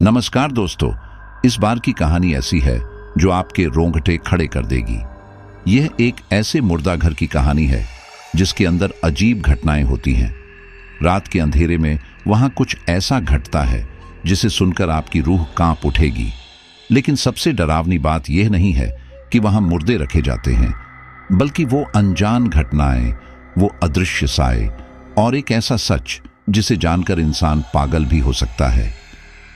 नमस्कार दोस्तों, इस बार की कहानी ऐसी है जो आपके रोंगटे खड़े कर देगी। यह एक ऐसे मुर्दा घर की कहानी है जिसके अंदर अजीब घटनाएं होती हैं। रात के अंधेरे में वहां कुछ ऐसा घटता है जिसे सुनकर आपकी रूह कांप उठेगी। लेकिन सबसे डरावनी बात यह नहीं है कि वहां मुर्दे रखे जाते हैं, बल्कि वो अनजान घटनाएं, वो अदृश्य साए और एक ऐसा सच जिसे जानकर इंसान पागल भी हो सकता है।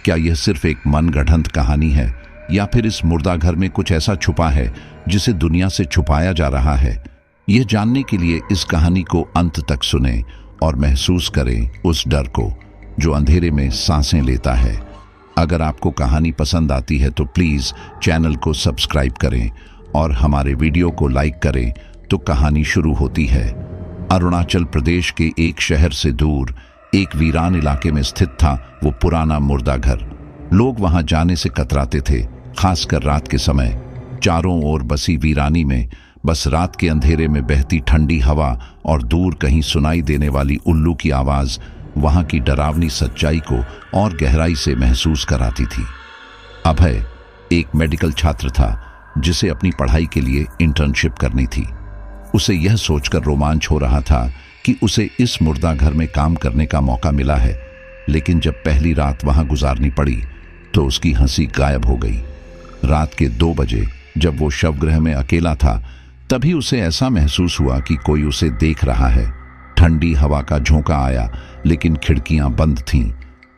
क्या यह सिर्फ एक मनगढ़ंत कहानी है या फिर इस मुर्दा घर में कुछ ऐसा छुपा है जिसे दुनिया से छुपाया जा रहा है? यह जानने के लिए इस कहानी को अंत तक सुनें और महसूस करें उस डर को जो अंधेरे में सांसें लेता है। अगर आपको कहानी पसंद आती है तो प्लीज चैनल को सब्सक्राइब करें और हमारे वीडियो को लाइक करें। तो कहानी शुरू होती है। अरुणाचल प्रदेश के एक शहर से दूर एक वीरान इलाके में स्थित था वो पुराना मुर्दा घर। लोग वहां जाने से कतराते थे, खासकर रात के समय। चारों ओर बसी वीरानी में बस रात के अंधेरे में बहती ठंडी हवा और दूर कहीं सुनाई देने वाली उल्लू की आवाज वहां की डरावनी सच्चाई को और गहराई से महसूस कराती थी। अभय एक मेडिकल छात्र था जिसे अपनी पढ़ाई के लिए इंटर्नशिप करनी थी। उसे यह सोचकर रोमांच हो रहा था कि उसे इस मुर्दा घर में काम करने का मौका मिला है, लेकिन जब पहली रात वहां गुजारनी पड़ी तो उसकी हंसी गायब हो गई। रात के 2 बजे जब वो शवगृह में अकेला था, तभी उसे ऐसा महसूस हुआ कि कोई उसे देख रहा है। ठंडी हवा का झोंका आया, लेकिन खिड़कियां बंद थीं।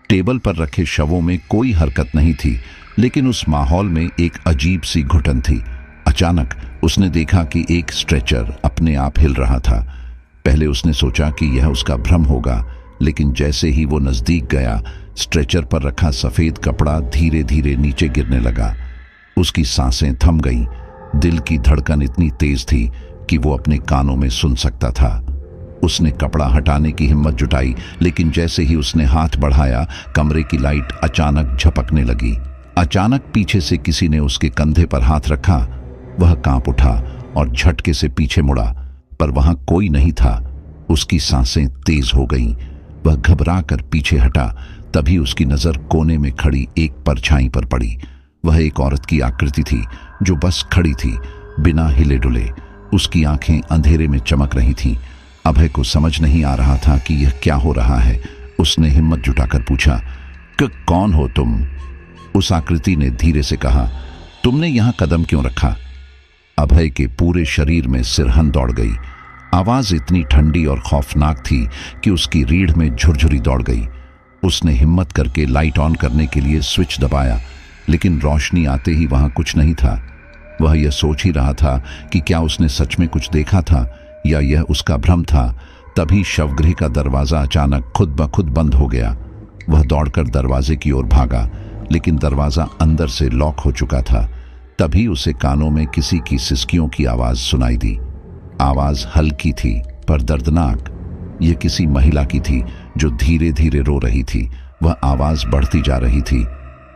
टेबल पर रखे शवों में कोई हरकत नहीं थी, लेकिन उस माहौल में एक अजीब सी घुटन थी। अचानक उसने देखा कि एक स्ट्रेचर अपने आप हिल रहा था। पहले उसने सोचा कि यह उसका भ्रम होगा, लेकिन जैसे ही वो नजदीक गया, स्ट्रेचर पर रखा सफेद कपड़ा धीरे धीरे नीचे गिरने लगा। उसकी सांसें थम गईं। दिल की धड़कन इतनी तेज थी कि वो अपने कानों में सुन सकता था। उसने कपड़ा हटाने की हिम्मत जुटाई, लेकिन जैसे ही उसने हाथ बढ़ाया, कमरे की लाइट अचानक झपकने लगी। अचानक पीछे से किसी ने उसके कंधे पर हाथ रखा। वह कांप उठा और झटके से पीछे मुड़ा, पर वहां कोई नहीं था। उसकी सांसें तेज हो गईं। वह घबराकर पीछे हटा। तभी उसकी नजर कोने में खड़ी एक परछाई पर पड़ी। वह एक औरत की आकृति थी जो बस खड़ी थी, बिना हिले डुले। उसकी आंखें अंधेरे में चमक रही थीं। अभय को समझ नहीं आ रहा था कि यह क्या हो रहा है। उसने हिम्मत जुटाकर पूछा, कौन हो तुम? उस आकृति ने धीरे से कहा, तुमने यहां कदम क्यों रखा? अभय के पूरे शरीर में सिरहन दौड़ गई। आवाज इतनी ठंडी और खौफनाक थी कि उसकी रीढ़ में झुरझुरी दौड़ गई। उसने हिम्मत करके लाइट ऑन करने के लिए स्विच दबाया, लेकिन रोशनी आते ही वहां कुछ नहीं था। वह यह सोच ही रहा था कि क्या उसने सच में कुछ देखा था या यह उसका भ्रम था। तभी शवगृह का दरवाजा अचानक खुद ब खुद बंद हो गया। वह दौड़कर दरवाजे की ओर भागा, लेकिन दरवाजा अंदर से लॉक हो चुका था। तभी उसे कानों में किसी की सिसकियों की आवाज सुनाई दी। आवाज हल्की थी पर दर्दनाक। यह किसी महिला की थी जो धीरे धीरे रो रही थी। वह आवाज बढ़ती जा रही थी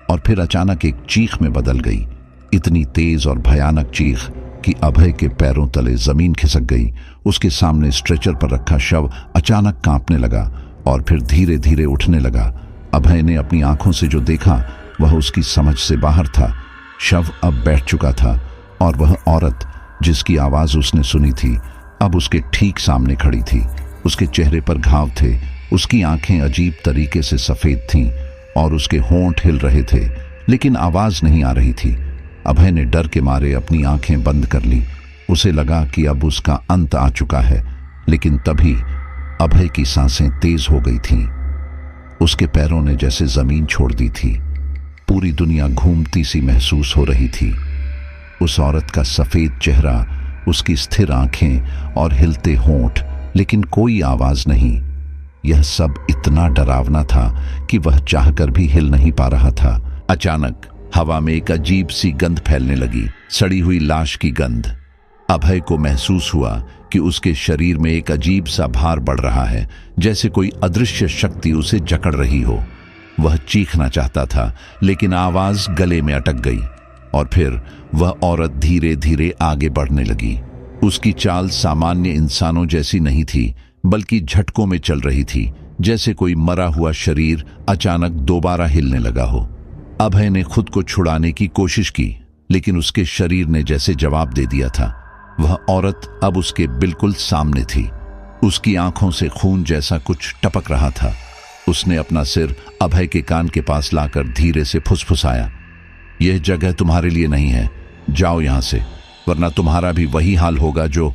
और फिर अचानक एक चीख में बदल गई। इतनी तेज और भयानक चीख कि अभय के पैरों तले जमीन खिसक गई। उसके सामने स्ट्रेचर पर रखा शव अचानक कांपने लगा और फिर धीरे धीरे उठने लगा। अभय ने अपनी आंखों से जो देखा वह उसकी समझ से बाहर था। शव अब बैठ चुका था और वह औरत जिसकी आवाज उसने सुनी थी अब उसके ठीक सामने खड़ी थी। उसके चेहरे पर घाव थे। उसकी आंखें अजीब तरीके से सफेद थीं और उसके होंठ हिल रहे थे, लेकिन आवाज नहीं आ रही थी। अभय ने डर के मारे अपनी आंखें बंद कर ली। उसे लगा कि अब उसका अंत आ चुका है, लेकिन तभी अभय की सांसें तेज हो गई थीं। उसके पैरों ने जैसे जमीन छोड़ दी थी। पूरी दुनिया घूमती सी महसूस हो रही थी। उस औरत का सफेद चेहरा, उसकी स्थिर आंखें और हिलते होंठ, लेकिन कोई आवाज नहीं। यह सब इतना डरावना था कि वह चाहकर भी हिल नहीं पा रहा था। अचानक हवा में एक अजीब सी गंध फैलने लगी, सड़ी हुई लाश की गंध। अभय को महसूस हुआ कि उसके शरीर में एक अजीब सा भार बढ़ रहा है, जैसे कोई अदृश्य शक्ति उसे जकड़ रही हो। वह चीखना चाहता था, लेकिन आवाज गले में अटक गई और फिर वह औरत धीरे धीरे आगे बढ़ने लगी। उसकी चाल सामान्य इंसानों जैसी नहीं थी, बल्कि झटकों में चल रही थी, जैसे कोई मरा हुआ शरीर अचानक दोबारा हिलने लगा हो। अभय ने खुद को छुड़ाने की कोशिश की, लेकिन उसके शरीर ने जैसे जवाब दे दिया था। वह औरत अब उसके बिल्कुल सामने थी। उसकी आंखों से खून जैसा कुछ टपक रहा था। उसने अपना सिर अभय के कान के पास लाकर धीरे से फुसफुसाया, यह जगह तुम्हारे लिए नहीं है, जाओ यहां से, वरना तुम्हारा भी वही हाल होगा जो।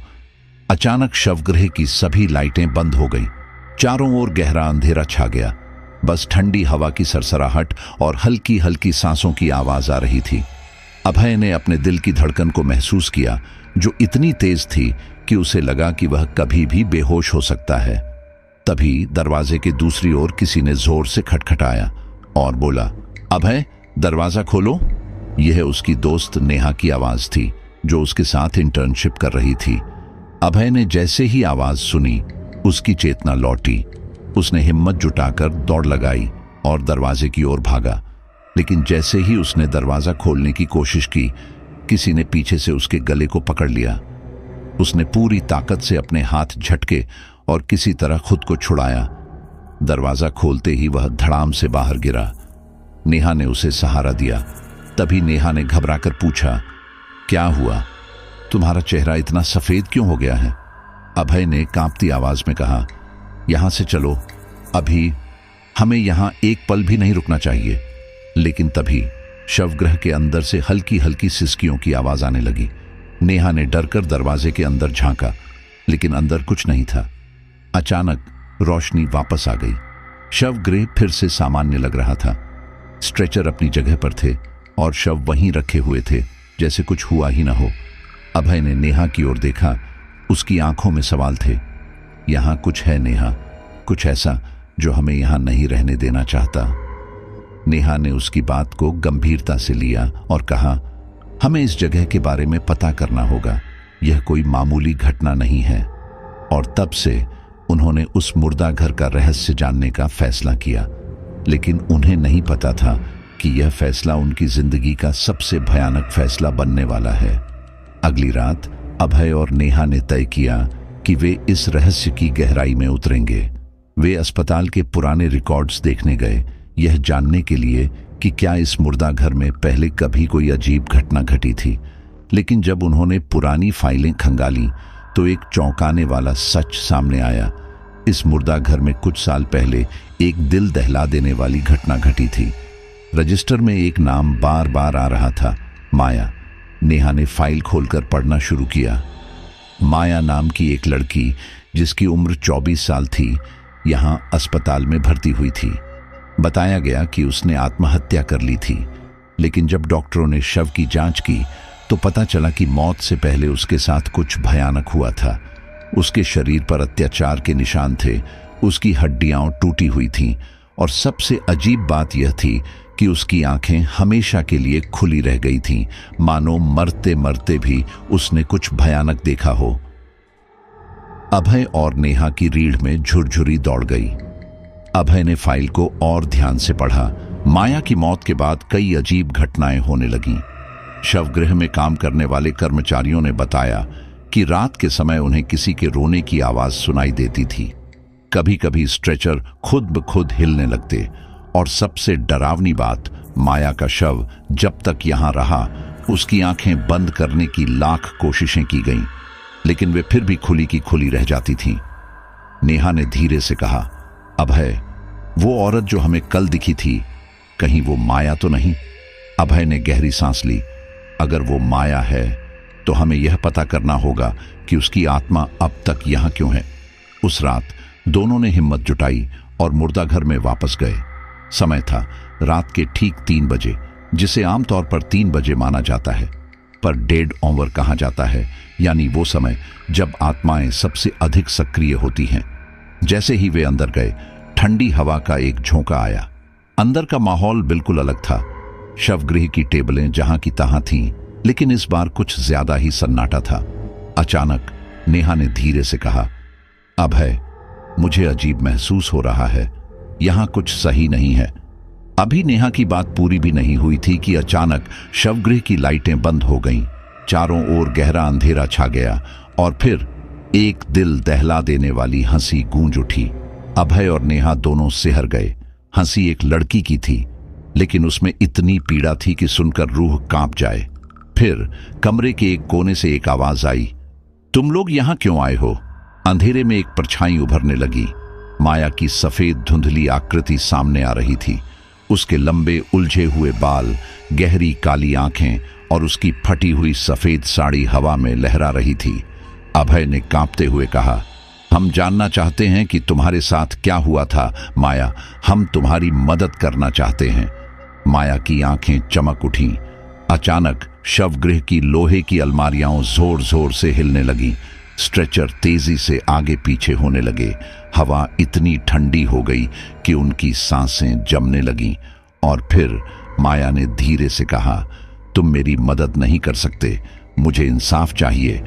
अचानक शवगृह की सभी लाइटें बंद हो गईं। चारों ओर गहरा अंधेरा छा गया। बस ठंडी हवा की सरसराहट और हल्की हल्की सांसों की आवाज आ रही थी। अभय ने अपने दिल की धड़कन को महसूस किया, जो इतनी तेज थी कि उसे लगा कि वह कभी भी बेहोश हो सकता है। तभी दरवाजे के दूसरी ओर किसी ने जोर से खटखटाया और बोला, अभय, दरवाजा खोलो। यह उसकी दोस्त नेहा की आवाज थी, जो उसके साथ इंटर्नशिप कर रही थी। अभय ने जैसे ही आवाज सुनी, उसकी चेतना लौटी। उसने हिम्मत जुटाकर दौड़ लगाई और दरवाजे की ओर भागा। लेकिन जैसे ही उसने दरवाजा खोलने की कोशिश की, किसी ने पीछे से उसके गले को पकड़ लिया। उसने पूरी ताकत से अपने हाथ झटके और किसी तरह खुद को छुड़ाया। दरवाजा खोलते ही वह धड़ाम से बाहर गिरा। नेहा ने उसे सहारा दिया। तभी नेहा ने घबराकर पूछा, क्या हुआ? तुम्हारा चेहरा इतना सफेद क्यों हो गया है? अभय ने कांपती आवाज में कहा, यहां से चलो, अभी हमें यहां एक पल भी नहीं रुकना चाहिए। लेकिन तभी शवगृह के अंदर से हल्की हल्की सिसकियों की आवाज आने लगी। नेहा ने डरकर दरवाजे के अंदर झांका, लेकिन अंदर कुछ नहीं था। अचानक रोशनी वापस आ गई। शवगृह फिर से सामान्य लग रहा था। स्ट्रेचर अपनी जगह पर थे और शव वहीं रखे हुए थे, जैसे कुछ हुआ ही न हो। अभय ने नेहा की ओर देखा। उसकी आंखों में सवाल थे। यहां कुछ है नेहा, कुछ ऐसा जो हमें यहां नहीं रहने देना चाहता। नेहा ने उसकी बात को गंभीरता से लिया और कहा, हमें इस जगह के बारे में पता करना होगा। यह कोई मामूली घटना नहीं है। और तब से उन्होंने उस मुर्दा घर का रहस्य जानने का फैसला किया। लेकिन उन्हें नहीं पता था कि यह फैसला उनकी जिंदगी का सबसे भयानक फैसला बनने वाला है। अगली रात अभय और नेहा ने तय किया कि वे इस रहस्य की गहराई में उतरेंगे। वे अस्पताल के पुराने रिकॉर्ड्स देखने गए, यह जानने के लिए कि क्या इस मुर्दा घर में पहले कभी कोई अजीब घटना घटी थी। लेकिन जब उन्होंने पुरानी फाइलें खंगाली तो एक चौंकाने वाला सच सामने आया। इस मुर्दा घर में कुछ साल पहले एक दिल दहला देने वाली घटना घटी थी। रजिस्टर में एक नाम बार बार आ रहा था, माया। नेहा ने फाइल खोलकर पढ़ना शुरू किया। माया नाम की एक लड़की, जिसकी उम्र 24 साल थी, यहां अस्पताल में भर्ती हुई थी। बताया गया कि उसने आत्महत्या कर ली थी। लेकिन जब डॉक्टरों ने शव की जांच की तो पता चला कि मौत से पहले उसके साथ कुछ भयानक हुआ था। उसके शरीर पर अत्याचार के निशान थे, उसकी हड्डियां टूटी हुई थीं और सबसे अजीब बात यह थी कि उसकी आंखें हमेशा के लिए खुली रह गई थीं, मानो मरते मरते भी उसने कुछ भयानक देखा हो। अभय और नेहा की रीढ़ में झुरझुरी दौड़ गई। अभय ने फाइल को और ध्यान से पढ़ा। माया की मौत के बाद कई अजीब घटनाएं होने लगीं। शवगृह में काम करने वाले कर्मचारियों ने बताया कि रात के समय उन्हें किसी के रोने की आवाज सुनाई देती थी। कभी कभी स्ट्रेचर खुद ब खुद हिलने लगते और सबसे डरावनी बात, माया का शव जब तक यहां रहा, उसकी आंखें बंद करने की लाख कोशिशें की गईं, लेकिन वे फिर भी खुली की खुली रह जाती थीं। नेहा ने धीरे से कहा, अभय, वो औरत जो हमें कल दिखी थी, कहीं वो माया तो नहीं? अभय ने गहरी सांस ली। अगर वो माया है तो हमें यह पता करना होगा कि उसकी आत्मा अब तक यहां क्यों है। उस रात दोनों ने हिम्मत जुटाई और मुर्दा घर में वापस गए। समय था रात के ठीक 3 बजे, जिसे आमतौर पर 3 बजे माना जाता है, पर डेड ऑवर कहा जाता है, यानी वो समय जब आत्माएं सबसे अधिक सक्रिय होती हैं। जैसे ही वे अंदर गए, ठंडी हवा का एक झोंका आया। अंदर का माहौल बिल्कुल अलग था। शवगृह की टेबलें जहां की तहां थीं, लेकिन इस बार कुछ ज्यादा ही सन्नाटा था। अचानक नेहा ने धीरे से कहा, अभय, मुझे अजीब महसूस हो रहा है, यहां कुछ सही नहीं है। अभी नेहा की बात पूरी भी नहीं हुई थी कि अचानक शवगृह की लाइटें बंद हो गईं। चारों ओर गहरा अंधेरा छा गया और फिर एक दिल दहला देने वाली हंसी गूंज उठी। अभय और नेहा दोनों सिहर गए। हंसी एक लड़की की थी, लेकिन उसमें इतनी पीड़ा थी कि सुनकर रूह कांप जाए। फिर कमरे के एक कोने से एक आवाज आई, तुम लोग यहां क्यों आए हो? अंधेरे में एक परछाई उभरने लगी। माया की सफेद धुंधली आकृति सामने आ रही थी। उसके लंबे उलझे हुए बाल, गहरी काली आंखें और उसकी फटी हुई सफेद साड़ी हवा में लहरा रही थी। अभय ने कांपते हुए कहा, हम जानना चाहते हैं कि तुम्हारे साथ क्या हुआ था माया। हम तुम्हारी मदद करना चाहते हैं। माया की आंखें चमक उठीं। अचानक शवगृह की लोहे की अलमारियां जोर जोर से हिलने लगी। स्ट्रेचर तेजी से आगे पीछे होने लगे। हवा इतनी ठंडी हो गई कि उनकी सांसें जमने लगीं। और फिर माया ने धीरे से कहा, तुम मेरी मदद नहीं कर सकते। मुझे इंसाफ चाहिए,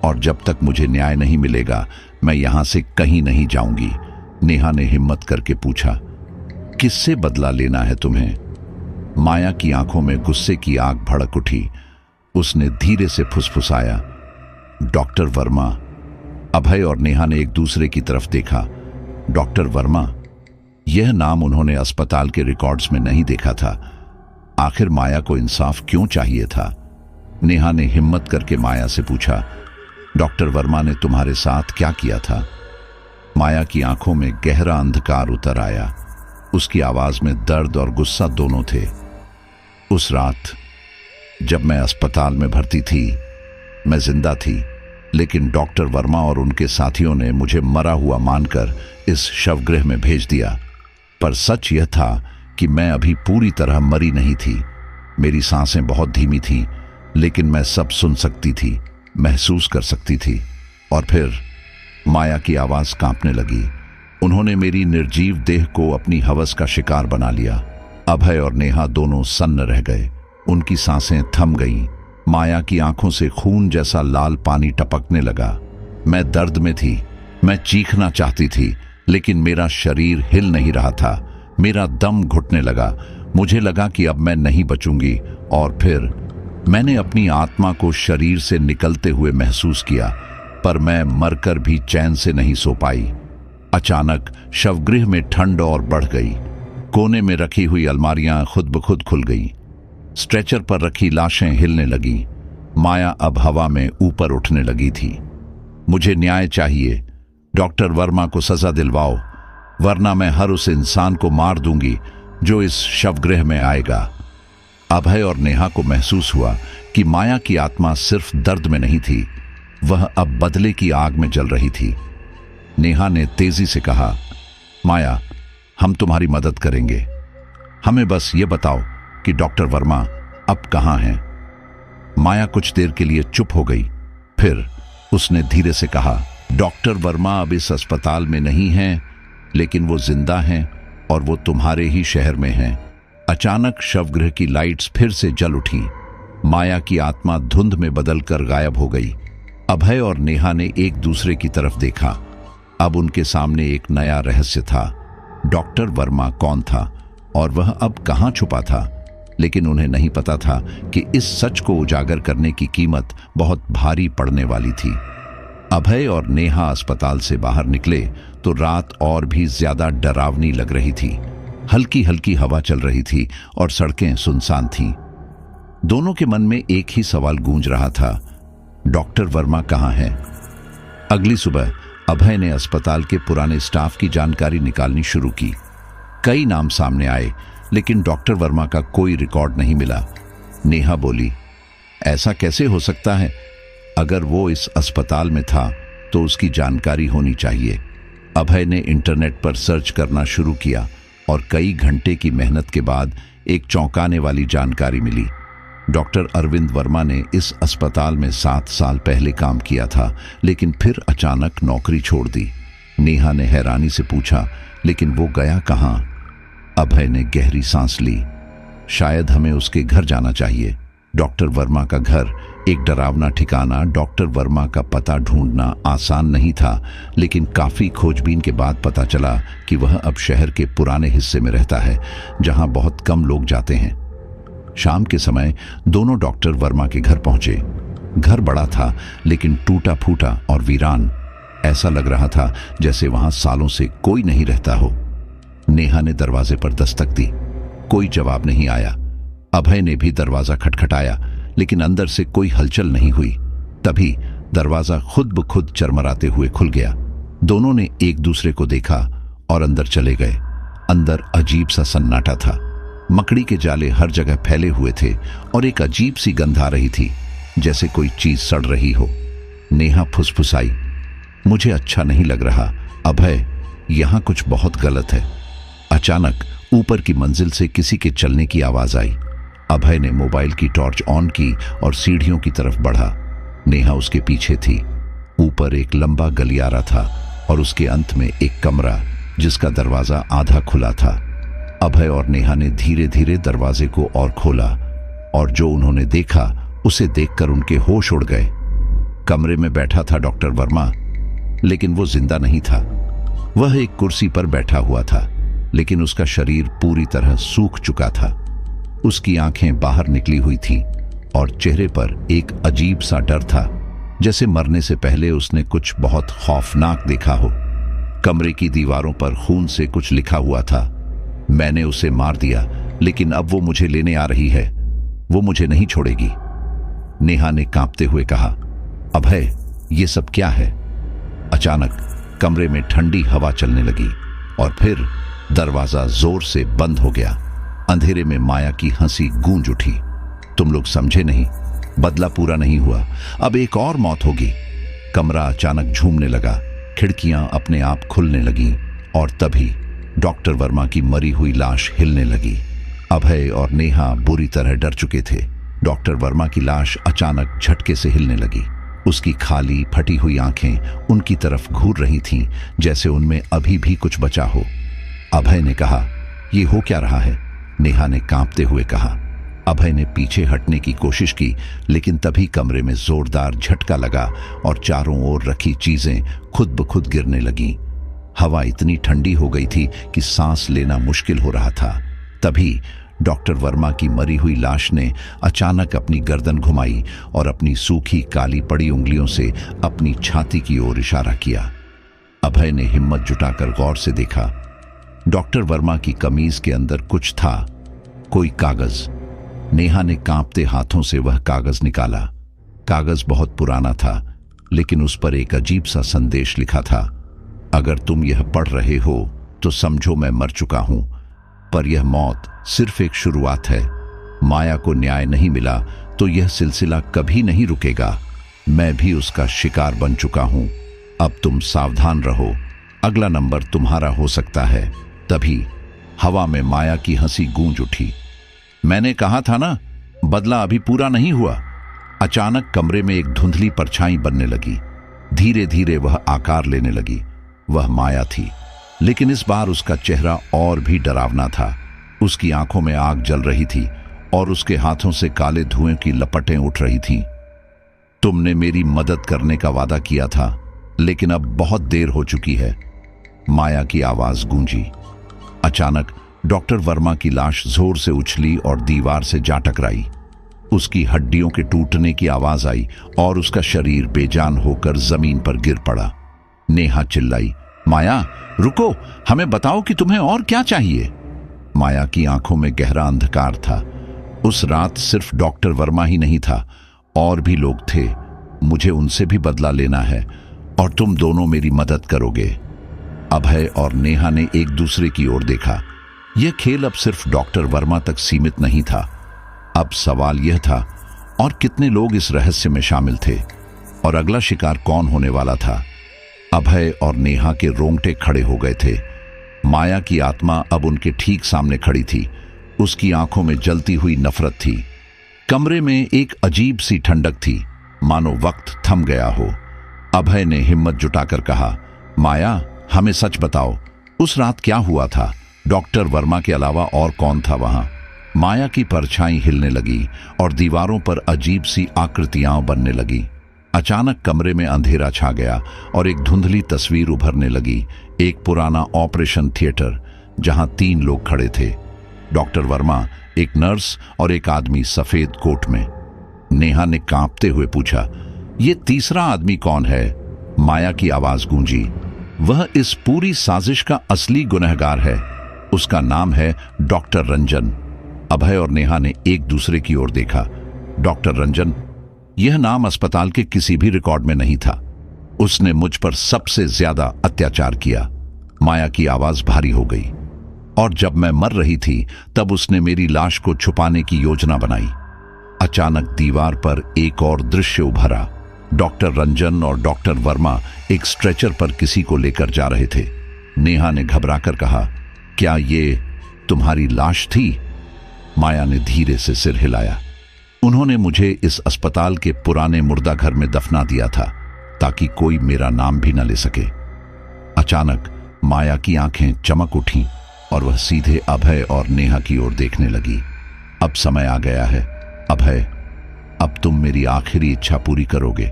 और जब तक मुझे न्याय नहीं मिलेगा मैं यहां से कहीं नहीं जाऊंगी। नेहा ने हिम्मत करके पूछा, किससे बदला लेना है तुम्हें? माया की आंखों में गुस्से की आग भड़क उठी। उसने धीरे से फुसफुसाया, डॉक्टर वर्मा। अभय और नेहा ने एक दूसरे की तरफ देखा। डॉक्टर वर्मा, यह नाम उन्होंने अस्पताल के रिकॉर्ड्स में नहीं देखा था। आखिर माया को इंसाफ क्यों चाहिए था? नेहा ने हिम्मत करके माया से पूछा, डॉक्टर वर्मा ने तुम्हारे साथ क्या किया था? माया की आंखों में गहरा अंधकार उतर आया। उसकी आवाज में दर्द और गुस्सा दोनों थे। उस रात जब मैं अस्पताल में भर्ती थी, मैं जिंदा थी, लेकिन डॉक्टर वर्मा और उनके साथियों ने मुझे मरा हुआ मानकर इस शवगृह में भेज दिया। पर सच यह था कि मैं अभी पूरी तरह मरी नहीं थी। मेरी सांसें बहुत धीमी थीं, लेकिन मैं सब सुन सकती थी, महसूस कर सकती थी। और फिर माया की आवाज कांपने लगी। उन्होंने मेरी निर्जीव देह को अपनी हवस का शिकार बना लिया। अभय और नेहा दोनों सन्न रह गए। उनकी सांसें थम गईं। माया की आंखों से खून जैसा लाल पानी टपकने लगा। मैं दर्द में थी। मैं चीखना चाहती थी, लेकिन मेरा शरीर हिल नहीं रहा था। मेरा दम घुटने लगा। मुझे लगा कि अब मैं नहीं बचूंगी। और फिर मैंने अपनी आत्मा को शरीर से निकलते हुए महसूस किया, पर मैं मरकर भी चैन से नहीं सो पाई। अचानक शवगृह में ठंड और बढ़ गई। कोने में रखी हुई अलमारियां खुद ब खुद खुल गईं। स्ट्रेचर पर रखी लाशें हिलने लगीं। माया अब हवा में ऊपर उठने लगी थी। मुझे न्याय चाहिए। डॉक्टर वर्मा को सजा दिलवाओ, वरना मैं हर उस इंसान को मार दूंगी जो इस शवगृह में आएगा। अभय और नेहा को महसूस हुआ कि माया की आत्मा सिर्फ दर्द में नहीं थी, वह अब बदले की आग में जल रही थी। नेहा ने तेजी से कहा, माया, हम तुम्हारी मदद करेंगे। हमें बस ये बताओ कि डॉक्टर वर्मा अब कहां हैं? माया कुछ देर के लिए चुप हो गई। फिर उसने धीरे से कहा, डॉक्टर वर्मा अब इस अस्पताल में नहीं हैं, लेकिन वो जिंदा हैं और वो तुम्हारे ही शहर में हैं। अचानक शवगृह की लाइट्स फिर से जल उठीं। माया की आत्मा धुंध में बदलकर गायब हो गई। अभय और नेहा ने एक दूसरे की तरफ देखा। अब उनके सामने एक नया रहस्य था। डॉक्टर वर्मा कौन था और वह अब कहां छुपा था? लेकिन उन्हें नहीं पता था कि इस सच को उजागर करने की कीमत बहुत भारी पड़ने वाली थी। अभय और नेहा अस्पताल से बाहर निकले तो रात और भी ज्यादा डरावनी लग रही थी। हल्की हल्की हवा चल रही थी और सड़कें सुनसान थीं। दोनों के मन में एक ही सवाल गूंज रहा था, डॉक्टर वर्मा कहां हैं? अगली सुबह अभय ने अस्पताल के पुराने स्टाफ की जानकारी निकालनी शुरू की। कई नाम सामने आए, लेकिन डॉक्टर वर्मा का कोई रिकॉर्ड नहीं मिला। नेहा बोली, ऐसा कैसे हो सकता है? अगर वो इस अस्पताल में था तो उसकी जानकारी होनी चाहिए। अभय ने इंटरनेट पर सर्च करना शुरू किया और कई घंटे की मेहनत के बाद एक चौंकाने वाली जानकारी मिली। डॉक्टर अरविंद वर्मा ने इस अस्पताल में 7 साल पहले काम किया था, लेकिन फिर अचानक नौकरी छोड़ दी। नेहा ने हैरानी से पूछा, लेकिन वो गया कहां? अभय ने गहरी सांस ली। शायद हमें उसके घर जाना चाहिए। डॉक्टर वर्मा का घर एक डरावना ठिकाना। डॉक्टर वर्मा का पता ढूंढना आसान नहीं था, लेकिन काफी खोजबीन के बाद पता चला कि वह अब शहर के पुराने हिस्से में रहता है, जहां बहुत कम लोग जाते हैं। शाम के समय दोनों डॉक्टर वर्मा के घर पहुंचे। घर बड़ा था, लेकिन टूटा फूटा और वीरान। ऐसा लग रहा था जैसे वहां सालों से कोई नहीं रहता हो। नेहा ने दरवाजे पर दस्तक दी। कोई जवाब नहीं आया। अभय ने भी दरवाजा खटखटाया, लेकिन अंदर से कोई हलचल नहीं हुई। तभी दरवाजा खुद ब खुद चरमराते हुए खुल गया। दोनों ने एक दूसरे को देखा और अंदर चले गए। अंदर अजीब सा सन्नाटा था। मकड़ी के जाले हर जगह फैले हुए थे और एक अजीब सी गंध आ रही थी, जैसे कोई चीज सड़ रही हो। नेहा फुसफुसाई, मुझे अच्छा नहीं लग रहा अभय, यहां कुछ बहुत गलत है। अचानक ऊपर की मंजिल से किसी के चलने की आवाज आई। अभय ने मोबाइल की टॉर्च ऑन की और सीढ़ियों की तरफ बढ़ा। नेहा उसके पीछे थी। ऊपर एक लंबा गलियारा था और उसके अंत में एक कमरा जिसका दरवाजा आधा खुला था। अभय और नेहा ने धीरे धीरे दरवाजे को और खोला और जो उन्होंने देखा उसे देखकर उनके होश उड़ गए। कमरे में बैठा था डॉक्टर वर्मा, लेकिन वो जिंदा नहीं था। वह एक कुर्सी पर बैठा हुआ था, लेकिन उसका शरीर पूरी तरह सूख चुका था। उसकी आंखें बाहर निकली हुई थी और चेहरे पर एक अजीब सा डर था, जैसे मरने से पहले उसने कुछ बहुत खौफनाक देखा हो। कमरे की दीवारों पर खून से कुछ लिखा हुआ था। मैंने उसे मार दिया, लेकिन अब वो मुझे लेने आ रही है। वो मुझे नहीं छोड़ेगी। नेहा ने कांपते हुए कहा, अभय, ये सब क्या है? अचानक कमरे में ठंडी हवा चलने लगी और फिर दरवाजा जोर से बंद हो गया। अंधेरे में माया की हंसी गूंज उठी। तुम लोग समझे नहीं, बदला पूरा नहीं हुआ, अब एक और मौत होगी। कमरा अचानक झूमने लगा, खिड़कियां अपने आप खुलने लगीं और तभी डॉक्टर वर्मा की मरी हुई लाश हिलने लगी। अभय और नेहा बुरी तरह डर चुके थे। डॉक्टर वर्मा की लाश अचानक झटके से हिलने लगी। उसकी खाली फटी हुई आंखें उनकी तरफ घूर रही थीं, जैसे उनमें अभी भी कुछ बचा हो। अभय ने कहा, ये हो क्या रहा है? नेहा ने कांपते हुए कहा। अभय ने पीछे हटने की कोशिश की, लेकिन तभी कमरे में जोरदार झटका लगा और चारों ओर रखी चीजें खुद ब खुद गिरने लगीं। हवा इतनी ठंडी हो गई थी कि सांस लेना मुश्किल हो रहा था। तभी डॉक्टर वर्मा की मरी हुई लाश ने अचानक अपनी गर्दन घुमाई और अपनी सूखी काली पड़ी उंगलियों से अपनी छाती की ओर इशारा किया। अभय ने हिम्मत जुटाकर गौर से देखा। डॉक्टर वर्मा की कमीज के अंदर कुछ था, कोई कागज। नेहा ने कांपते हाथों से वह कागज निकाला। कागज बहुत पुराना था, लेकिन उस पर एक अजीब सा संदेश लिखा था। अगर तुम यह पढ़ रहे हो तो समझो मैं मर चुका हूं, पर यह मौत सिर्फ एक शुरुआत है। माया को न्याय नहीं मिला तो यह सिलसिला कभी नहीं रुकेगा। मैं भी उसका शिकार बन चुका हूं। अब तुम सावधान रहो, अगला नंबर तुम्हारा हो सकता है। तभी हवा में माया की हंसी गूंज उठी। मैंने कहा था ना, बदला अभी पूरा नहीं हुआ। अचानक कमरे में एक धुंधली परछाई बनने लगी। धीरे धीरे वह आकार लेने लगी। वह माया थी, लेकिन इस बार उसका चेहरा और भी डरावना था। उसकी आंखों में आग जल रही थी और उसके हाथों से काले धुएं की लपटें उठ रही थीं। तुमने मेरी मदद करने का वादा किया था, लेकिन अब बहुत देर हो चुकी है, माया की आवाज गूंजी। अचानक डॉक्टर वर्मा की लाश जोर से उछली और दीवार से जा टकराई। उसकी हड्डियों के टूटने की आवाज आई और उसका शरीर बेजान होकर जमीन पर गिर पड़ा। नेहा चिल्लाई, माया रुको, हमें बताओ कि तुम्हें और क्या चाहिए। माया की आंखों में गहरा अंधकार था। उस रात सिर्फ डॉक्टर वर्मा ही नहीं था, और भी लोग थे। मुझे उनसे भी बदला लेना है और तुम दोनों मेरी मदद करोगे। अभय और नेहा ने एक दूसरे की ओर देखा। यह खेल अब सिर्फ डॉक्टर वर्मा तक सीमित नहीं था। अब सवाल यह था, और कितने लोग इस रहस्य में शामिल थे, और अगला शिकार कौन होने वाला था। अभय और नेहा के रोंगटे खड़े हो गए थे। माया की आत्मा अब उनके ठीक सामने खड़ी थी। उसकी आंखों में जलती हुई नफरत थी। कमरे में एक अजीब सी ठंडक थी, मानो वक्त थम गया हो। अभय ने हिम्मत जुटाकर कहा, माया हमें सच बताओ, उस रात क्या हुआ था? डॉक्टर वर्मा के अलावा और कौन था वहां? माया की परछाई हिलने लगी और दीवारों पर अजीब सी आकृतियां बनने लगी। अचानक कमरे में अंधेरा छा गया और एक धुंधली तस्वीर उभरने लगी। एक पुराना ऑपरेशन थिएटर, जहां 3 लोग खड़े थे, डॉक्टर वर्मा, एक नर्स और एक आदमी सफेद कोट में। नेहा ने कांपते हुए पूछा, ये तीसरा आदमी कौन है? माया की आवाज गूंजी, वह इस पूरी साजिश का असली गुनहगार है। उसका नाम है डॉक्टर रंजन। अभय और नेहा ने एक दूसरे की ओर देखा। डॉक्टर रंजन, यह नाम अस्पताल के किसी भी रिकॉर्ड में नहीं था। उसने मुझ पर सबसे ज्यादा अत्याचार किया। माया की आवाज भारी हो गई। और जब मैं मर रही थी तब उसने मेरी लाश को छुपाने की योजना बनाई। अचानक दीवार पर एक और दृश्य उभरा। डॉक्टर रंजन और डॉक्टर वर्मा एक स्ट्रेचर पर किसी को लेकर जा रहे थे। नेहा ने घबराकर कहा, क्या ये तुम्हारी लाश थी? माया ने धीरे से सिर हिलाया। उन्होंने मुझे इस अस्पताल के पुराने मुर्दा घर में दफना दिया था ताकि कोई मेरा नाम भी न ले सके। अचानक माया की आंखें चमक उठीं और वह सीधे अभय और नेहा की ओर देखने लगी। अब समय आ गया है अभय, अब तुम मेरी आखिरी इच्छा पूरी करोगे।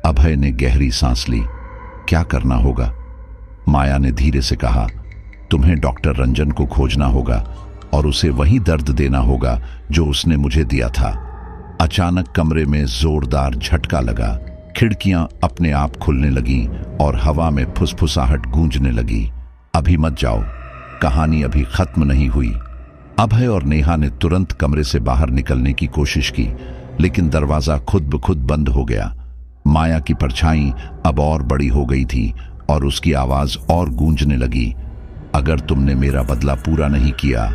अभय ने गहरी सांस ली। क्या करना होगा? माया ने धीरे से कहा, तुम्हें डॉक्टर रंजन को खोजना होगा और उसे वही दर्द देना होगा जो उसने मुझे दिया था। अचानक कमरे में जोरदार झटका लगा। खिड़कियां अपने आप खुलने लगीं और हवा में फुसफुसाहट गूंजने लगी। अभी मत जाओ, कहानी अभी खत्म नहीं हुई। अभय और नेहा ने तुरंत कमरे से बाहर निकलने की कोशिश की, लेकिन दरवाजा खुद ब खुद बंद हो गया। माया की परछाई अब और बड़ी हो गई थी और उसकी आवाज और गूंजने लगी। अगर तुमने मेरा बदला पूरा नहीं किया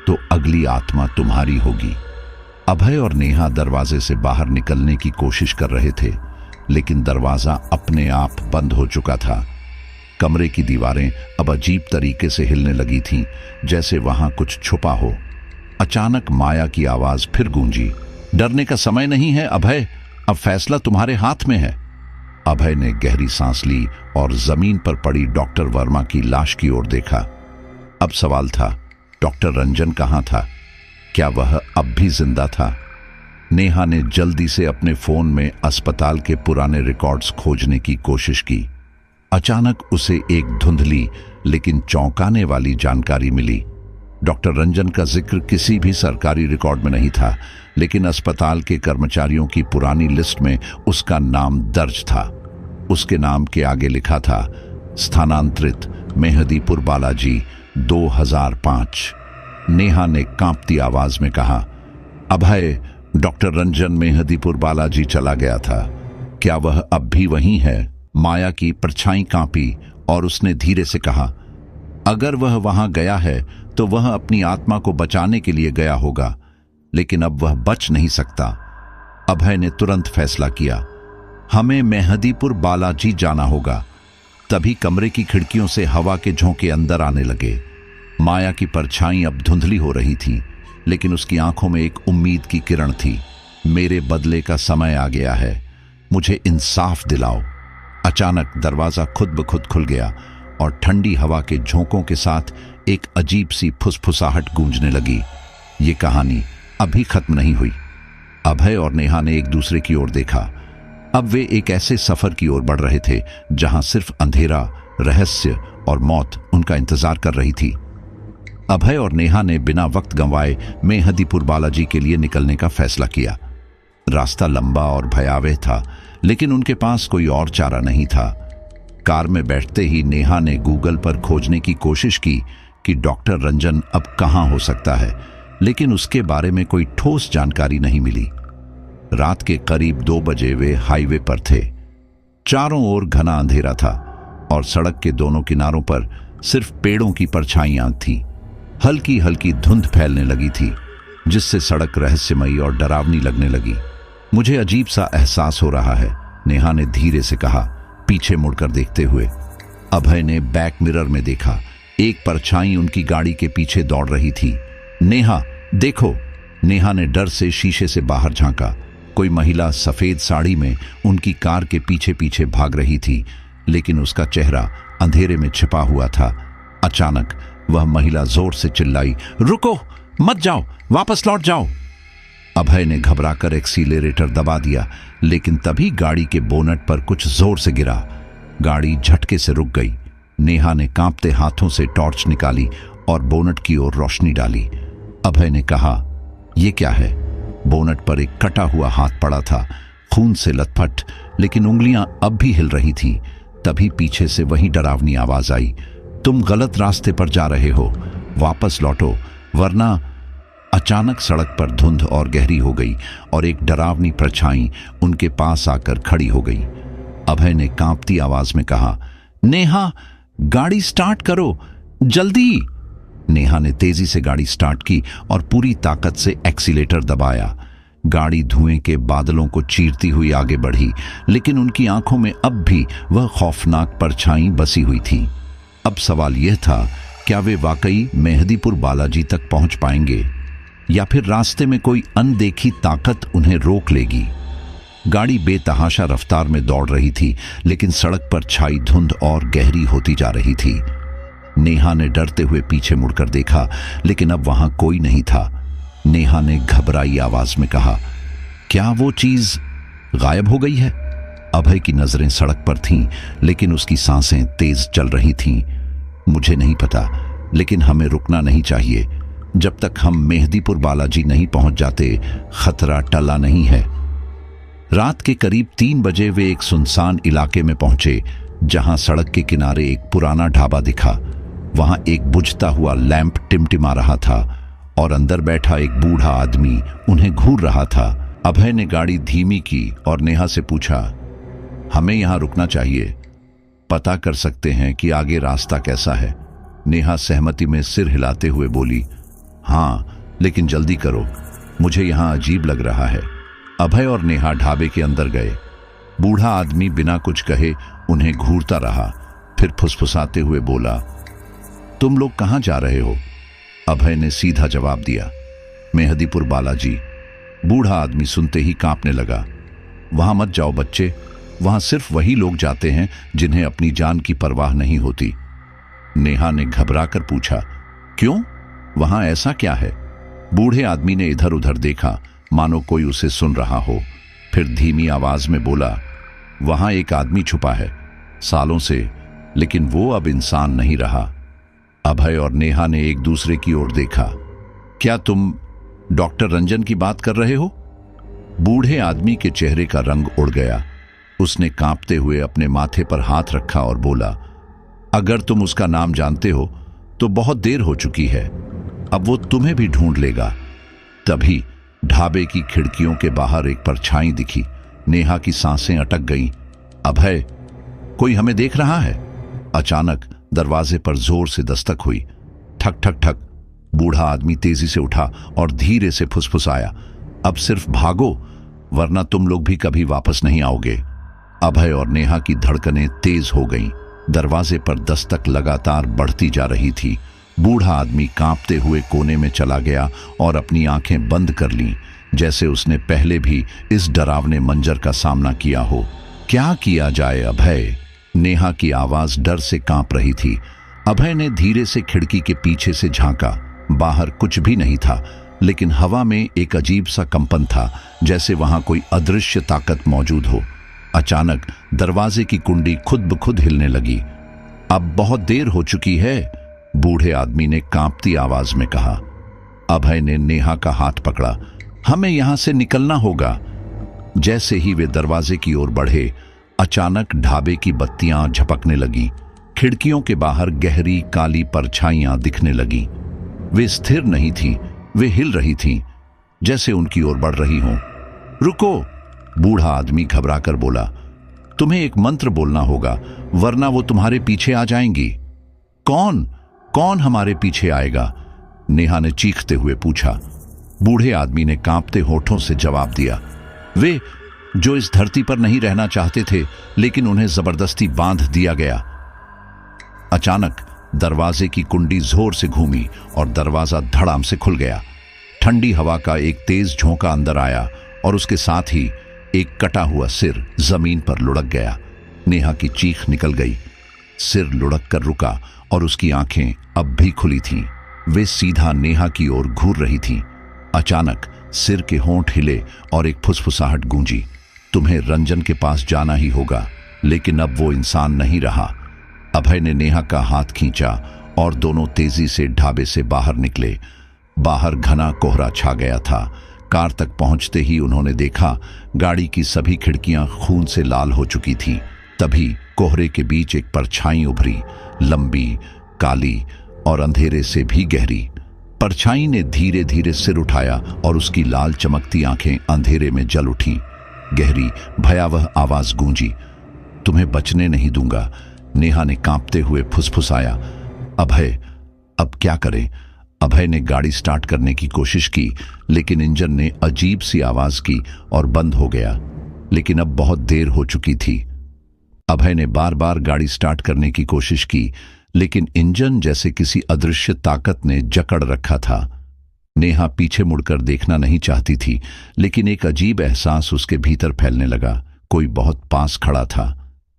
तो अगली आत्मा तुम्हारी होगी। अभय और नेहा दरवाजे से बाहर निकलने की कोशिश कर रहे थे, लेकिन दरवाजा अपने आप बंद हो चुका था। कमरे की दीवारें अब अजीब तरीके से हिलने लगी थीं, जैसे वहां कुछ छुपा हो। अचानक माया की आवाज फिर गूंजी, डरने का समय नहीं है अभय, अब फैसला तुम्हारे हाथ में है। अभय ने गहरी सांस ली और जमीन पर पड़ी डॉक्टर वर्मा की लाश की ओर देखा। अब सवाल था, डॉक्टर रंजन कहां था? क्या वह अब भी जिंदा था? नेहा ने जल्दी से अपने फोन में अस्पताल के पुराने रिकॉर्ड्स खोजने की कोशिश की। अचानक उसे एक धुंधली लेकिन चौंकाने वाली जानकारी मिली। डॉक्टर रंजन का जिक्र किसी भी सरकारी रिकॉर्ड में नहीं था, लेकिन अस्पताल के कर्मचारियों की पुरानी लिस्ट में उसका नाम दर्ज था। उसके नाम के आगे लिखा था, स्थानांतरित मेहदीपुर बालाजी 2005। नेहा ने कांपती आवाज में कहा, अभय, डॉक्टर रंजन मेहदीपुर बालाजी चला गया था। क्या वह अब भी वहीं है? माया की परछाई कांपी और उसने धीरे से कहा, अगर वह वहां गया है तो वह अपनी आत्मा को बचाने के लिए गया होगा, लेकिन अब वह बच नहीं सकता। अभय ने तुरंत फैसला किया, हमें मेहदीपुर बालाजी जाना होगा। तभी कमरे की खिड़कियों से हवा के झोंके अंदर आने लगे। माया की परछाई अब धुंधली हो रही थी, लेकिन उसकी आंखों में एक उम्मीद की किरण थी। मेरे बदले का समय आ गया है, मुझे इंसाफ दिलाओ। अचानक दरवाजा खुद ब खुद खुल गया और ठंडी हवा के झोंकों के साथ एक अजीब सी फुसफुसाहट गूंजने लगी। ये कहानी अभी खत्म नहीं हुई। अभय और नेहा ने एक दूसरे की ओर देखा। अब वे एक ऐसे सफर की ओर बढ़ रहे थे जहां सिर्फ अंधेरा, रहस्य और मौत उनका इंतजार कर रही थी। अभय और नेहा ने बिना वक्त गंवाए मेहदीपुर बालाजी के लिए निकलने का फैसला किया। रास्ता लंबा और भयावह था, लेकिन उनके पास कोई और चारा नहीं था। कार में बैठते ही नेहा ने गूगल पर खोजने की कोशिश की कि डॉक्टर रंजन अब कहां हो सकता है, लेकिन उसके बारे में कोई ठोस जानकारी नहीं मिली। रात के करीब 2 बजे वे हाईवे पर थे। चारों ओर घना अंधेरा था और सड़क के दोनों किनारों पर सिर्फ पेड़ों की परछाइयां थीं। हल्की हल्की धुंध फैलने लगी थी, जिससे सड़क रहस्यमयी और डरावनी लगने लगी। मुझे अजीब सा एहसास हो रहा है, नेहा ने धीरे से कहा, पीछे मुड़कर देखते हुए। अभय ने बैक मिरर में देखा, एक परछाई उनकी गाड़ी के पीछे दौड़ रही थी। नेहा, देखो! नेहा ने डर से शीशे से बाहर झांका। कोई महिला सफेद साड़ी में उनकी कार के पीछे पीछे भाग रही थी, लेकिन उसका चेहरा अंधेरे में छिपा हुआ था। अचानक वह महिला जोर से चिल्लाई, रुको, मत जाओ, वापस लौट जाओ। अभय ने घबराकर एक्सीलरेटर दबा दिया, लेकिन तभी गाड़ी के बोनट पर कुछ जोर से गिरा। गाड़ी झटके से रुक गई। नेहा ने कांपते हाथों से टॉर्च निकाली और बोनट की ओर रोशनी डाली। अभय ने कहा, यह क्या है? बोनट पर एक कटा हुआ हाथ पड़ा था, खून से लथपथ, लेकिन उंगलियां अब भी हिल रही थीं। तभी पीछे से वही डरावनी आवाज आई, तुम गलत रास्ते पर जा रहे हो। वापस लौटो वरना। अचानक सड़क पर धुंध और गहरी हो गई और एक डरावनी परछाई उनके पास आकर खड़ी हो गई। अभय ने कांपती आवाज में कहा, नेहा, गाड़ी स्टार्ट करो, जल्दी। नेहा ने तेजी से गाड़ी स्टार्ट की और पूरी ताकत से एक्सीलेटर दबाया। गाड़ी धुएं के बादलों को चीरती हुई आगे बढ़ी, लेकिन उनकी आंखों में अब भी वह खौफनाक परछाई बसी हुई थी। अब सवाल यह था, क्या वे वाकई मेहदीपुर बालाजी तक पहुंच पाएंगे या फिर रास्ते में कोई अनदेखी ताकत उन्हें रोक लेगी। गाड़ी बेतहाशा रफ्तार में दौड़ रही थी, लेकिन सड़क पर छाई धुंध और गहरी होती जा रही थी। नेहा ने डरते हुए पीछे मुड़कर देखा, लेकिन अब वहां कोई नहीं था। नेहा ने घबराई आवाज में कहा, क्या वो चीज गायब हो गई है? अभय की नजरें सड़क पर थीं, लेकिन उसकी सांसें तेज चल रही थीं। मुझे नहीं पता, लेकिन हमें रुकना नहीं चाहिए। जब तक हम मेहदीपुर बालाजी नहीं पहुंच जाते, खतरा टला नहीं है। रात के करीब 3 बजे वे एक सुनसान इलाके में पहुंचे, जहां सड़क के किनारे एक पुराना ढाबा दिखा। वहां एक बुझता हुआ लैंप टिमटिमा रहा था और अंदर बैठा एक बूढ़ा आदमी उन्हें घूर रहा था। अभय ने गाड़ी धीमी की और नेहा से पूछा, हमें यहां रुकना चाहिए, पता कर सकते हैं कि आगे रास्ता कैसा है? नेहा सहमति में सिर हिलाते हुए बोली, हाँ, लेकिन जल्दी करो, मुझे यहां अजीब लग रहा है। अभय और नेहा ढाबे के अंदर गए। बूढ़ा आदमी बिना कुछ कहे उन्हें घूरता रहा, फिर फुसफुसाते हुए बोला, तुम लोग कहां जा रहे हो? अभय ने सीधा जवाब दिया, मेहदीपुर बालाजी। बूढ़ा आदमी सुनते ही कांपने लगा। वहां मत जाओ बच्चे, वहां सिर्फ वही लोग जाते हैं जिन्हें अपनी जान की परवाह नहीं होती। नेहा ने घबराकर पूछा, क्यों, वहां ऐसा क्या है? बूढ़े आदमी ने इधर उधर देखा, मानो कोई उसे सुन रहा हो। फिर धीमी आवाज में बोला, वहां एक आदमी छुपा है, सालों से, लेकिन वो अब इंसान नहीं रहा। अभय और नेहा ने एक दूसरे की ओर देखा। क्या तुम डॉक्टर रंजन की बात कर रहे हो? बूढ़े आदमी के चेहरे का रंग उड़ गया। उसने कांपते हुए अपने माथे पर हाथ रखा और बोला, अगर तुम उसका नाम जानते हो तो बहुत देर हो चुकी है, अब वो तुम्हें भी ढूंढ लेगा। तभी ढाबे की खिड़कियों के बाहर एक परछाई दिखी। नेहा की सांसें अटक गईं। अभय, कोई हमें देख रहा है? अचानक दरवाजे पर जोर से दस्तक हुई। ठक ठक ठक। बूढ़ा आदमी तेजी से उठा और धीरे से फुसफुसाया, अब सिर्फ भागो, वरना तुम लोग भी कभी वापस नहीं आओगे। अभय और नेहा की धड़कनें तेज हो गईं। दरवाजे पर दस्तक लगातार बढ़ती जा रही थी। बूढ़ा आदमी कांपते हुए कोने में चला गया और अपनी आंखें बंद कर लीं, जैसे उसने पहले भी इस डरावने मंजर का सामना किया हो। क्या किया जाए अभय? नेहा की आवाज डर से कांप रही थी। अभय ने धीरे से खिड़की के पीछे से झांका। बाहर कुछ भी नहीं था, लेकिन हवा में एक अजीब सा कंपन था, जैसे वहां कोई अदृश्य ताकत मौजूद हो। अचानक दरवाजे की कुंडी खुद ब खुद हिलने लगी। अब बहुत देर हो चुकी है, बूढ़े आदमी ने कांपती आवाज में कहा। अभय ने नेहा का हाथ पकड़ा, हमें यहां से निकलना होगा। जैसे ही वे दरवाजे की ओर बढ़े, अचानक ढाबे की बत्तियां झपकने लगी। खिड़कियों के बाहर गहरी काली परछाइयां दिखने लगी। वे स्थिर नहीं थीं, वे हिल रही थीं, जैसे उनकी ओर बढ़ रही हों। रुको, बूढ़ा आदमी घबराकर बोला, तुम्हें एक मंत्र बोलना होगा, वरना वो तुम्हारे पीछे आ जाएंगी। कौन कौन हमारे पीछे आएगा? नेहा ने चीखते हुए पूछा। बूढ़े आदमी ने कांपते होठों से जवाब दिया, वे जो इस धरती पर नहीं रहना चाहते थे, लेकिन उन्हें जबरदस्ती बांध दिया गया। अचानक दरवाजे की कुंडी जोर से घूमी और दरवाजा धड़ाम से खुल गया। ठंडी हवा का एक तेज झोंका अंदर आया और उसके साथ ही एक कटा हुआ सिर जमीन पर लुढ़क गया। नेहा की चीख निकल गई। सिर लुढ़क कर रुका और उसकी आंखें अब भी खुली थीं। वे सीधा नेहा की ओर घूर रही थीं। अचानक सिर के होंठ हिले और एक फुसफुसाहट गूंजी, तुम्हें रंजन के पास जाना ही होगा। लेकिन अब वो इंसान नहीं रहा। अभय ने नेहा का हाथ खींचा और दोनों तेजी से ढाबे से बाहर निकले। बाहर घना कोहरा छा गया था। कार तक पहुंचते ही उन्होंने देखा गाड़ी की सभी खिड़कियां खून से लाल हो चुकी थीं। तभी कोहरे के बीच एक परछाई उभरी, लंबी, काली और अंधेरे से भी गहरी। परछाई ने धीरे धीरे सिर उठाया और उसकी लाल चमकती आंखें अंधेरे में जल उठीं। गहरी भयावह आवाज गूंजी, तुम्हें बचने नहीं दूंगा। नेहा ने कांपते हुए फुसफुसाया। अभय, अब क्या करें? अभय ने गाड़ी स्टार्ट करने की कोशिश की, लेकिन इंजन ने अजीब सी आवाज की और बंद हो गया। लेकिन अब बहुत देर हो चुकी थी। अभय ने बार बार गाड़ी स्टार्ट करने की कोशिश की, लेकिन इंजन जैसे किसी अदृश्य ताकत ने जकड़ रखा था। नेहा पीछे मुड़कर देखना नहीं चाहती थी, लेकिन एक अजीब एहसास उसके भीतर फैलने लगा। कोई बहुत पास खड़ा था।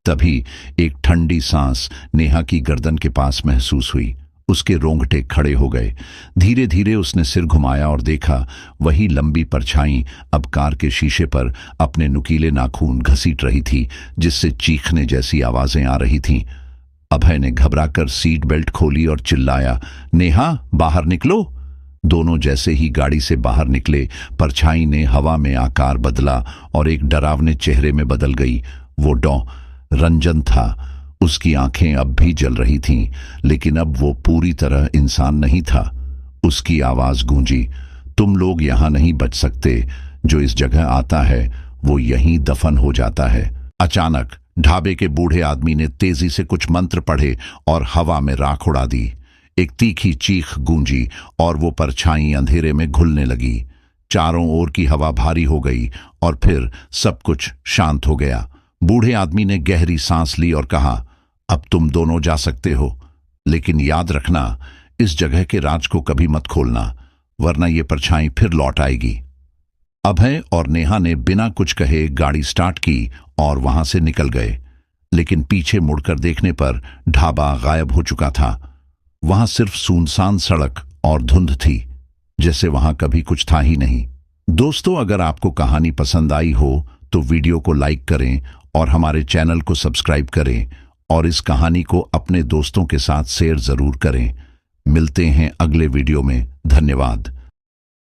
तभी एक ठंडी सांस नेहा की गर्दन के पास महसूस हुई। उसके रोंगटे खड़े हो गए। धीरे धीरे उसने सिर घुमाया और देखा, वही लंबी परछाई अब कार के शीशे पर अपने नुकीले नाखून घसीट रही थी, जिससे चीखने जैसी आवाजें आ रही थीं। अभय ने घबराकर सीट बेल्ट खोली और चिल्लाया, नेहा, बाहर निकलो। दोनों जैसे ही गाड़ी से बाहर निकले, परछाई ने हवा में आकार बदला और एक डरावने चेहरे में बदल गई। वो रंजन था। उसकी आंखें अब भी जल रही थीं, लेकिन अब वो पूरी तरह इंसान नहीं था। उसकी आवाज गूंजी, तुम लोग यहां नहीं बच सकते। जो इस जगह आता है वो यहीं दफन हो जाता है। अचानक ढाबे के बूढ़े आदमी ने तेजी से कुछ मंत्र पढ़े और हवा में राख उड़ा दी। एक तीखी चीख गूंजी और वो परछाई अंधेरे में घुलने लगी। चारों ओर की हवा भारी हो गई और फिर सब कुछ शांत हो गया। बूढ़े आदमी ने गहरी सांस ली और कहा, अब तुम दोनों जा सकते हो, लेकिन याद रखना, इस जगह के राज को कभी मत खोलना, वरना ये परछाई फिर लौट आएगी। अभय और नेहा ने बिना कुछ कहे गाड़ी स्टार्ट की और वहां से निकल गए, लेकिन पीछे मुड़कर देखने पर ढाबा गायब हो चुका था। वहां सिर्फ सुनसान सड़क और धुंध थी, जैसे वहां कभी कुछ था ही नहीं। दोस्तों, अगर आपको कहानी पसंद आई हो तो वीडियो को लाइक करें और हमारे चैनल को सब्सक्राइब करें और इस कहानी को अपने दोस्तों के साथ शेयर जरूर करें। मिलते हैं अगले वीडियो में। धन्यवाद।